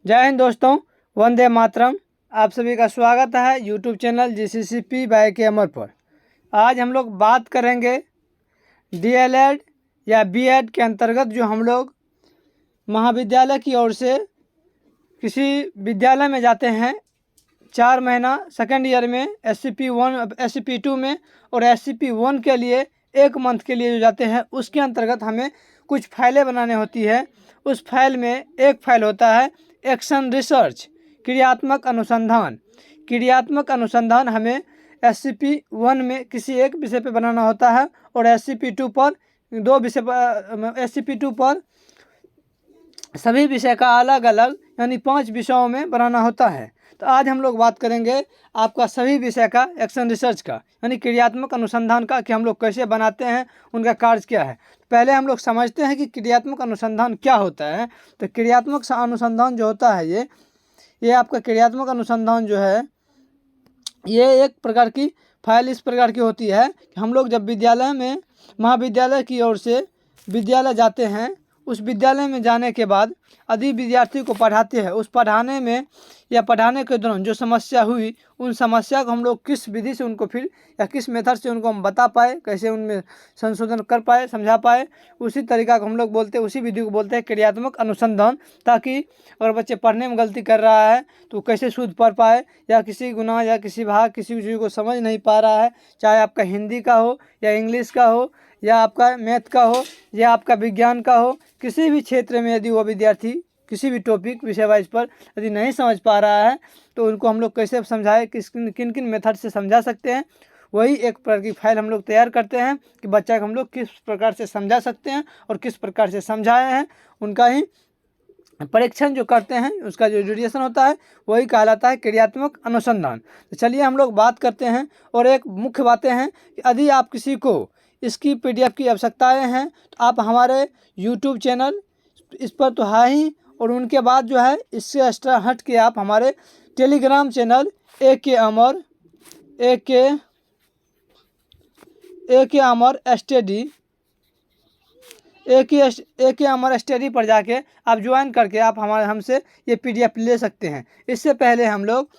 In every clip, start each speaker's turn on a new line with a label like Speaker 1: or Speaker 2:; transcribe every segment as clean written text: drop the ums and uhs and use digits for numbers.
Speaker 1: जय हिंद दोस्तों, वंदे मातरम। आप सभी का स्वागत है यूट्यूब चैनल जीसीसीपी बाय के अमर पर। आज हम लोग बात करेंगे डीएलएड या बीएड के अंतर्गत जो हम लोग महाविद्यालय की ओर से किसी विद्यालय में जाते हैं 4 महीना सेकेंड ईयर में SCP-1 SCP-2 में और SCP-1 के लिए 1 मंथ के लिए जो जाते हैं उसके अंतर्गत हमें कुछ फाइलें बनाने होती है। उस फाइल में एक फाइल होता है एक्शन रिसर्च, क्रियात्मक अनुसंधान। क्रियात्मक अनुसंधान हमें SCP-1 में किसी एक विषय पर बनाना होता है और SCP-2 पर 2 विषय पर SCP-2 पर सभी विषय का अलग अलग यानी 5 विषयों में बनाना होता है। तो आज हम लोग बात करेंगे आपका सभी विषय का एक्शन रिसर्च का यानी क्रियात्मक अनुसंधान का, कि हम लोग कैसे बनाते हैं, उनका कार्य क्या है। पहले हम लोग समझते हैं कि क्रियात्मक अनुसंधान क्या होता है। तो क्रियात्मक अनुसंधान जो होता है ये आपका क्रियात्मक अनुसंधान जो है ये एक प्रकार की फाइल इस प्रकार की होती है कि हम लोग जब विद्यालय में महाविद्यालय की ओर से विद्यालय जाते हैं, उस विद्यालय में जाने के बाद यदि विद्यार्थी को पढ़ाते हैं, उस पढ़ाने में या पढ़ाने के दौरान जो समस्या हुई, उन समस्या को हम लोग किस विधि से उनको फिर या किस मेथड से उनको हम बता पाए, कैसे उनमें संशोधन कर पाए, समझा पाए, उसी तरीका को हम लोग बोलते हैं, उसी विधि को बोलते हैं क्रियात्मक अनुसंधान। ताकि अगर बच्चे पढ़ने में गलती कर रहा है तो कैसे शुद्ध पढ़ पाए, या किसी गुना या किसी भाग किसी चीज़ को समझ नहीं पा रहा है, चाहे आपका हिंदी का हो या इंग्लिश का हो या आपका मैथ का हो या आपका विज्ञान का हो, किसी भी क्षेत्र में यदि वो विद्यार्थी किसी भी टॉपिक विषय वाइज पर यदि नहीं समझ पा रहा है तो उनको हम लोग कैसे समझाएं, किन किन मेथड से समझा सकते हैं, वही एक प्रकार की फाइल हम लोग तैयार करते हैं कि बच्चा को हम लोग किस प्रकार से समझा सकते हैं और किस प्रकार से समझाए हैं, उनका ही परीक्षण जो करते हैं, उसका जो ड्यूरेशन होता है वही कहलाता है क्रियात्मक अनुसंधान। तो चलिए हम लोग बात करते हैं। और एक मुख्य बातें हैं कि यदि आप किसी को इसकी PDF की आवश्यकताएं हैं तो आप हमारे YouTube चैनल इस पर तो है ही, और उनके बाद जो है इससे एक्स्ट्रा हट के आप हमारे टेलीग्राम चैनल AK अमर स्टडी पर जाके आप ज्वाइन करके आप हमसे ये PDF ले सकते हैं। इससे पहले हम लोग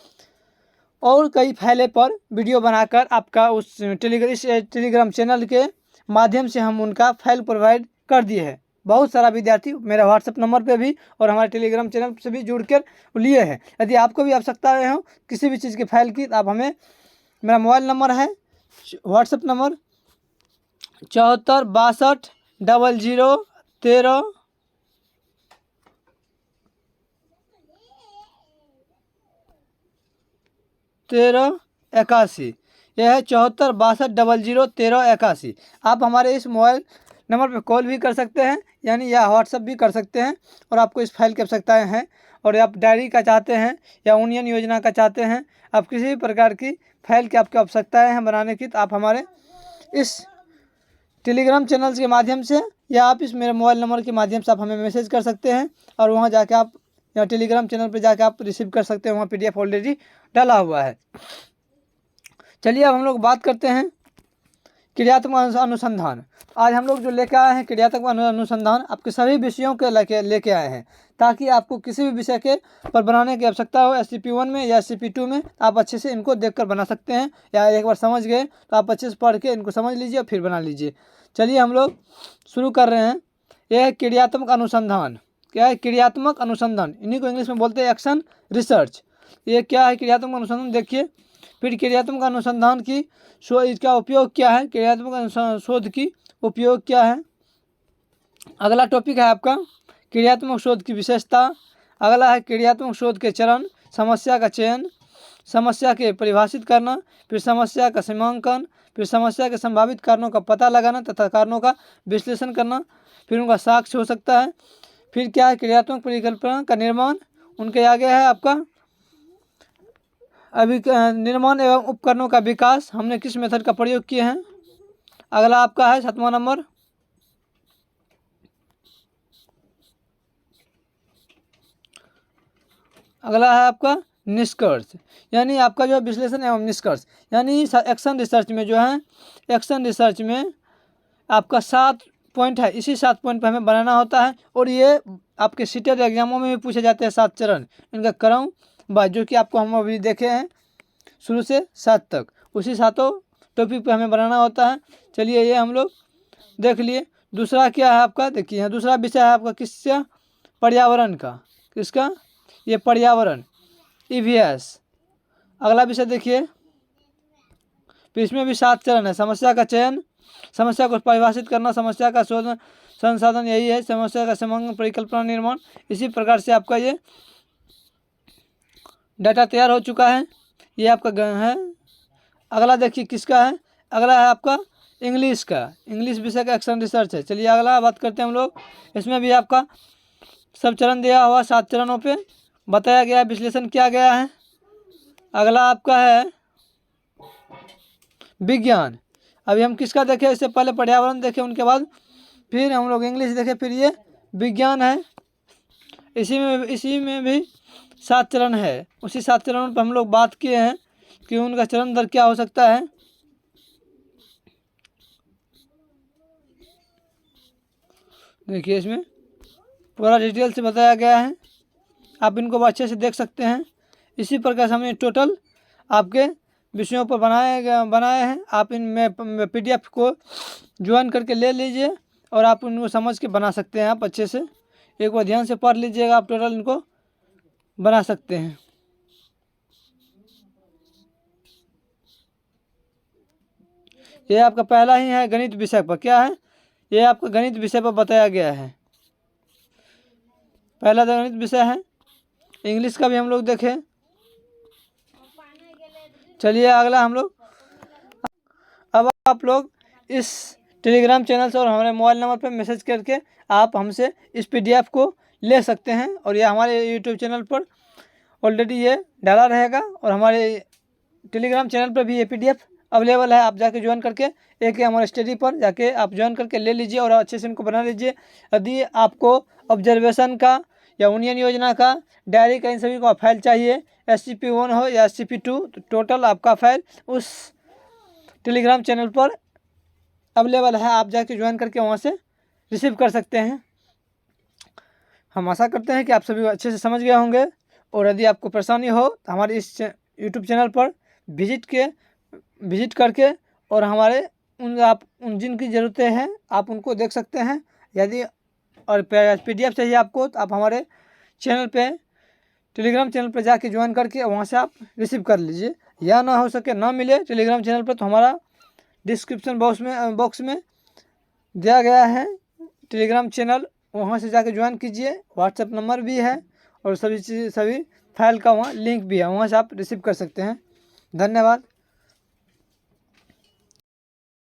Speaker 1: और कई फाइलें पर वीडियो बनाकर आपका उस टेलीग्राम चैनल के माध्यम से हम उनका फाइल प्रोवाइड कर दिए हैं। बहुत सारा विद्यार्थी मेरा WhatsApp नंबर पे भी और हमारे टेलीग्राम चैनल से भी जुड़ कर लिए हैं। यदि आपको भी आवश्यकता हो किसी भी चीज़ की फाइल की तो आप हमें, मेरा मोबाइल नंबर है WhatsApp नंबर 74 62 00 13 81। यह है 74 62 00 13 81। आप हमारे इस मोबाइल नंबर पर कॉल भी कर सकते हैं यानी या WhatsApp भी कर सकते हैं। और आपको इस फाइल की आवश्यकताएँ हैं और आप डायरी का चाहते हैं या यूनियन योजना का चाहते हैं, आप किसी भी प्रकार की फाइल की आपकी आवश्यकताएँ हैं बनाने की, तो आप हमारे इस टेलीग्राम चैनल के माध्यम से या आप इस मेरे मोबाइल नंबर के माध्यम से आप हमें मैसेज कर सकते हैं और वहाँ जाके आप या टेलीग्राम चैनल पर जाके आप रिसीव कर सकते हैं। वहाँ PDF ऑलरेडी डाला हुआ है। चलिए अब हम लोग बात करते हैं क्रियात्मक अनुसंधान। आज हम लोग जो लेके आए हैं क्रियात्मक अनुसंधान आपके सभी विषयों के लेके आए हैं, ताकि आपको किसी भी विषय के पर बनाने की आवश्यकता हो SCP-1 में या SCP-2 में, आप अच्छे से इनको देखकर बना सकते हैं। या एक बार समझ गए तो आप अच्छे से पढ़ के इनको समझ लीजिए और फिर बना लीजिए। चलिए हम लोग शुरू कर रहे हैं। यह है क्रियात्मक अनुसंधान। क्या है क्रियात्मक अनुसंधान? इन्हीं को इंग्लिश में बोलते हैं एक्शन रिसर्च। ये क्या है क्रियात्मक अनुसंधान, देखिए। फिर क्रियात्मक अनुसंधान की इसका उपयोग क्या है, क्रियात्मक शोध की उपयोग क्या है। अगला टॉपिक है आपका क्रियात्मक शोध की विशेषता। अगला है क्रियात्मक शोध के चरण, समस्या का चयन, समस्या के परिभाषित करना, फिर समस्या का सीमांकन, फिर समस्या के संभावित कारणों का पता लगाना तथा कारणों का विश्लेषण करना, फिर उनका साक्ष्य हो सकता है। फिर क्या है क्रियात्मक परिकल्पना का निर्माण। उनके आगे है आपका अभी निर्माण एवं उपकरणों का विकास, हमने किस मेथड का प्रयोग किए हैं। अगला आपका है 7वां नंबर अगला है आपका निष्कर्ष, यानी आपका जो विश्लेषण एवं निष्कर्ष। यानी एक्शन रिसर्च में जो है, एक्शन रिसर्च में आपका 7 पॉइंट है, इसी 7 पॉइंट पर हमें बनाना होता है। और ये आपके सीटेड एग्जामों में भी पूछे जाते हैं 7 चरण इनका क्रम बाय, जो कि आपको हम अभी देखे हैं शुरू से 7 तक, उसी 7 टॉपिक पे हमें बनाना होता है। चलिए ये हम लोग देख लिए। दूसरा क्या है आपका, देखिए यहाँ दूसरा विषय है आपका किसका, पर्यावरण का। किसका, ये पर्यावरण, EVS। अगला विषय देखिए, फिर इसमें भी 7 चरण है। समस्या का चयन, समस्या को परिभाषित करना, समस्या का शोधन संसाधन, यही है समस्या का समग्र परिकल्पना निर्माण। इसी प्रकार से आपका ये डाटा तैयार हो चुका है, ये आपका है। अगला देखिए किसका है, अगला है आपका इंग्लिश का, इंग्लिश विषय का एक्शन रिसर्च है। चलिए अगला बात करते हैं हम लोग। इसमें भी आपका सब चरण दिया हुआ, 7 चरणों पे बताया गया है, विश्लेषण किया गया है। अगला आपका है विज्ञान। अभी हम किसका देखें, इससे पहले पर्यावरण देखें, उनके बाद फिर हम लोग इंग्लिश देखें, फिर ये विज्ञान है। इसी में भी 7 चरण है। उसी 7 चरणों पर हम लोग बात किए हैं कि उनका चरण दर क्या हो सकता है। देखिए इसमें पूरा डिटेल से बताया गया है, आप इनको अच्छे से देख सकते हैं। इसी प्रकार से हमने टोटल आपके विषयों पर बनाए हैं। आप इनमें PDF को ज्वाइन करके ले लीजिए और आप उनको समझ के बना सकते हैं। आप अच्छे से एक बार ध्यान से पढ़ लीजिएगा, आप टोटल इनको बना सकते हैं। ये आपका पहला ही है गणित विषय पर, क्या है ये आपका गणित विषय पर बताया गया है, पहला गणित विषय है। इंग्लिश का भी हम लोग देखें। चलिए अगला हम लोग, अब आप लोग इस टेलीग्राम चैनल से और हमारे मोबाइल नंबर पर मैसेज करके आप हमसे इस PDF को ले सकते हैं। और ये हमारे यूट्यूब चैनल पर ऑलरेडी ये डाला रहेगा और हमारे टेलीग्राम चैनल पर भी ये PDF अवेलेबल है। आप जाके ज्वाइन करके एक हमारे स्टडी पर जाके आप ज्वाइन करके ले लीजिए और अच्छे से इनको बना लीजिए। यदि आपको ऑब्जर्वेशन का या यूनियन योजना का, डायरी का, इन सभी का फाइल चाहिए, SCP-1 हो या SCP-2, तो टोटल आपका फाइल उस टेलीग्राम चैनल पर अवेलेबल है। आप जाके ज्वाइन करके वहाँ से रिसीव कर सकते हैं। हम आशा करते हैं कि आप सभी अच्छे से समझ गए होंगे। और यदि आपको परेशानी हो तो हमारे इस यूट्यूब चैनल पर विजिट करके और हमारे उन जिनकी ज़रूरतें हैं आप उनको देख सकते हैं। यदि और PDF चाहिए आपको तो आप हमारे चैनल पे, टेलीग्राम चैनल पर जाके ज्वाइन करके वहाँ से आप रिसीव कर लीजिए। या ना हो सके, ना मिले टेलीग्राम चैनल पर, तो हमारा डिस्क्रिप्शन बॉक्स में दिया गया है टेलीग्राम चैनल, वहाँ से जाके ज्वाइन कीजिए। व्हाट्सएप नंबर भी है और सभी फाइल का वहाँ लिंक भी है, वहाँ से आप रिसीव कर सकते हैं। धन्यवाद।